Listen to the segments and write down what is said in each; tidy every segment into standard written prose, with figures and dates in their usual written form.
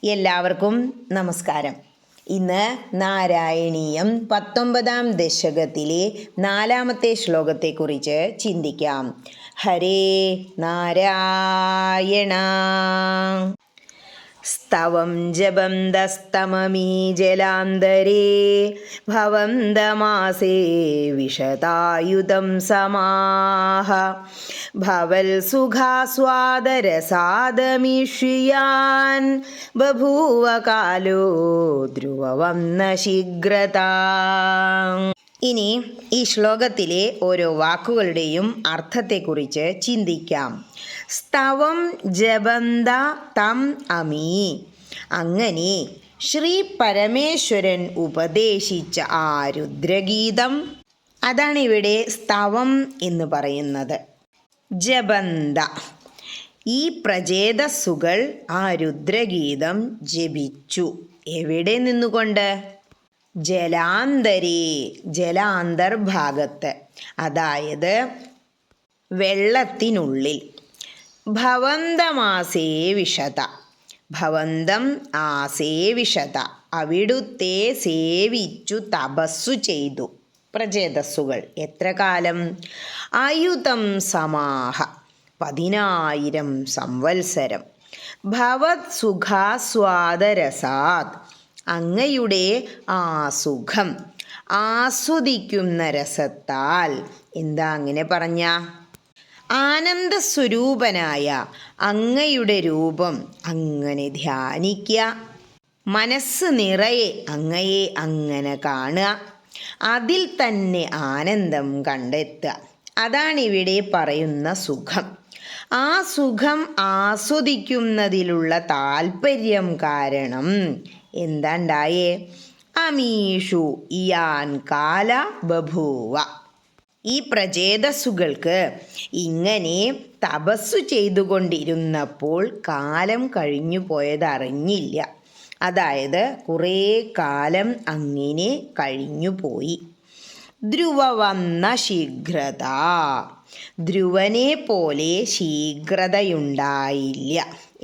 എല്ലാവർക്കും നമസ്കാരം. ഇന്ന് നാരായണീയം 19-ാം ദശകത്തിലെ 4-ാമത്തെ ശ്ലോകത്തെക്കുറിച്ച് ചിന്തിക്കാം. ഹരേ നാരായണ. സ്തവം ജപന്തസ്തമമീ ജലാന്തരേ ഭവന്തമാസേ വിശതായുധം സമാഹ ഭവൽ സുഖാസ്വാദരസാദമീഷ്യാൻ ബഭൂവ കാലോ ധ്രുവവന്ന ശീഘ്രതാ. ഇനി ഈ ശ്ലോകത്തിലെ ഓരോ വാക്കുകളുടെയും അർത്ഥത്തെക്കുറിച്ച് ചിന്തിക്കാം. സ്തവം ജപന്ത തം അമീ. അങ്ങനെ ശ്രീ പരമേശ്വരൻ ഉപദേശിച്ച ആ രുദ്രഗീതം, അതാണ് ഇവിടെ സ്തവം എന്ന് പറയുന്നത്. ജപന്ത, ഈ പ്രചേതസ്സുകൾ ആ രുദ്രഗീതം ജപിച്ചു. എവിടെ നിന്നുകൊണ്ട്? ജലാന്തരേ, ജലാന്തർഭാഗത്ത്, അതായത് വെള്ളത്തിനുള്ളിൽ. ഭവന്തമാസേ വിശത, ഭവന്തം ആസേ വിശത, അവിടുത്തെ സേവിച്ചു തപസ്സു ചെയ്തു പ്രചേതസ്സുകൾ. എത്ര കാലം? ആയുധം സമാഹ, 10,000 സംവത്സരം. ഭവത് സുഖാസ്വാദരസാത്, അങ്ങയുടെ ആ സുഖം ആസ്വദിക്കുന്ന രസത്താൽ. എന്താ അങ്ങനെ പറഞ്ഞ? ആനന്ദസ്വരൂപനായ അങ്ങയുടെ രൂപം അങ്ങനെ ധ്യാനിക്കുക, മനസ്സ് നിറയെ അങ്ങയെ അങ്ങനെ കാണുക, അതിൽ തന്നെ ആനന്ദം കണ്ടെത്തുക. അതാണിവിടെ പറയുന്ന സുഖം. ആ സുഖം ആസ്വദിക്കുന്നതിലുള്ള താല്പര്യം കാരണം എന്താണ്ടായേ? അമീഷു ഇയാൻ കാല ബഭൂവ. ഈ പ്രചേതസ്സുകൾക്ക് ഇങ്ങനെ തപസ്സു ചെയ്തുകൊണ്ടിരുന്നപ്പോൾ കാലം കഴിഞ്ഞു പോയതറിഞ്ഞില്ല. അതായത് കുറേ കാലം അങ്ങനെ കഴിഞ്ഞു പോയി. ധ്രുവവന്ന ശീഘ്രത, ധ്രുവനെ പോലെ ശീഘ്രതയുണ്ടായില്ല.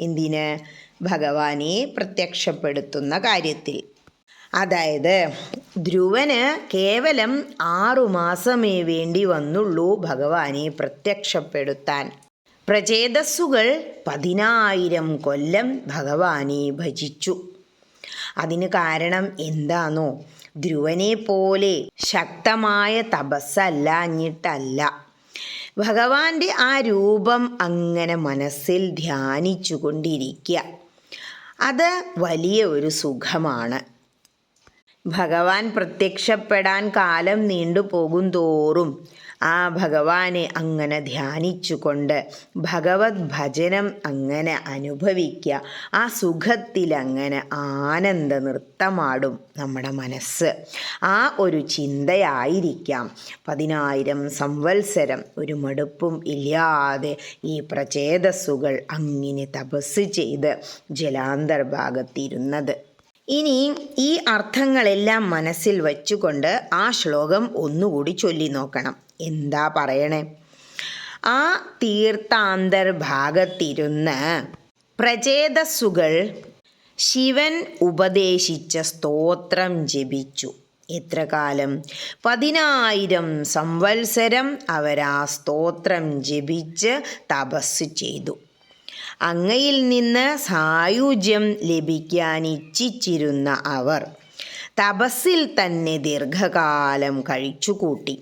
എന്തിന്? ഭഗവാനെ പ്രത്യക്ഷപ്പെടുത്തുന്ന കാര്യത്തിൽ. അതായത് ധ്രുവന് കേവലം 6 മാസമേ വേണ്ടി വന്നുള്ളൂ ഭഗവാനെ പ്രത്യക്ഷപ്പെടുത്താൻ. പ്രചേതസ്സുകൾ 10,000 കൊല്ലം ഭഗവാനെ ഭജിച്ചു. അതിന് കാരണം എന്താണോ? ധ്രുവനെ പോലെ ശക്തമായ തപസ്സല്ലാഞ്ഞിട്ടല്ല, ഭഗവാന്റെ ആ രൂപം അങ്ങനെ മനസ്സിൽ ധ്യാനിച്ചു കൊണ്ടിരിക്കുക. അത് വലിയ ഒരു സുഖമാണ്. ഭഗവാൻ പ്രത്യക്ഷപ്പെടാൻ കാലം നീണ്ടുപോകും തോറും ആ ഭഗവാനെ അങ്ങനെ ധ്യാനിച്ചുകൊണ്ട് ഭഗവത് ഭജനം അങ്ങനെ അനുഭവിക്കുക. ആ സുഖത്തിൽ അങ്ങനെ ആനന്ദ നൃത്തമാടും നമ്മുടെ മനസ്സ്. ആ ഒരു ചിന്തയായിരിക്കാം 10,000 സംവത്സരം ഒരു മടുപ്പും ഇല്ലാതെ ഈ പ്രചേതസ്സുകൾ അങ്ങനെ തപസ് ചെയ്ത് ജലാന്തർഭാഗത്തിരുന്നത്. ഇനി ഈ അർത്ഥങ്ങളെല്ലാം മനസ്സിൽ വച്ചുകൊണ്ട് ആ ശ്ലോകം ഒന്നുകൂടി ചൊല്ലി നോക്കണം. എന്താ പറയണേ? ആ തീർത്ഥാന്തർഭാഗത്തിരുന്ന് പ്രചേതസ്സുകൾ ശിവൻ ഉപദേശിച്ച സ്തോത്രം ജപിച്ചു. എത്ര കാലം? 10,000 സംവത്സരം അവരാ സ്തോത്രം ജപിച്ച് തപസ് ചെയ്തു. അങ്ങയിൽ നിന്ന് സായുജ്യം ലഭിക്കാൻ ഇച്ഛിച്ചിരുന്ന അവർ തപസ്സിൽ തന്നെ ദീർഘകാലം കഴിച്ചുകൂട്ടി.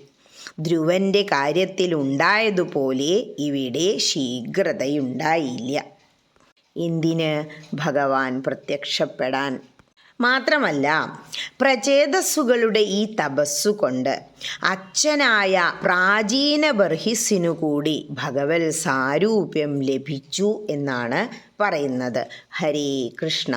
ധ്രുവൻ്റെ കാര്യത്തിലുണ്ടായതുപോലെ ഇവിടെ ശീഘ്രതയുണ്ടായില്ല. എന്തിന്? ഭഗവാൻ പ്രത്യക്ഷപ്പെടാൻ. മാത്രമല്ല, പ്രചേതസ്സുകളുടെ ഈ തപസ്സുകൊണ്ട് അച്ഛനായ പ്രാചീന ബർഹിസ്സിനു കൂടി ഭഗവത് സാരൂപ്യം ലഭിച്ചു എന്നാണ് പറയുന്നത്. ഹരേ കൃഷ്ണ.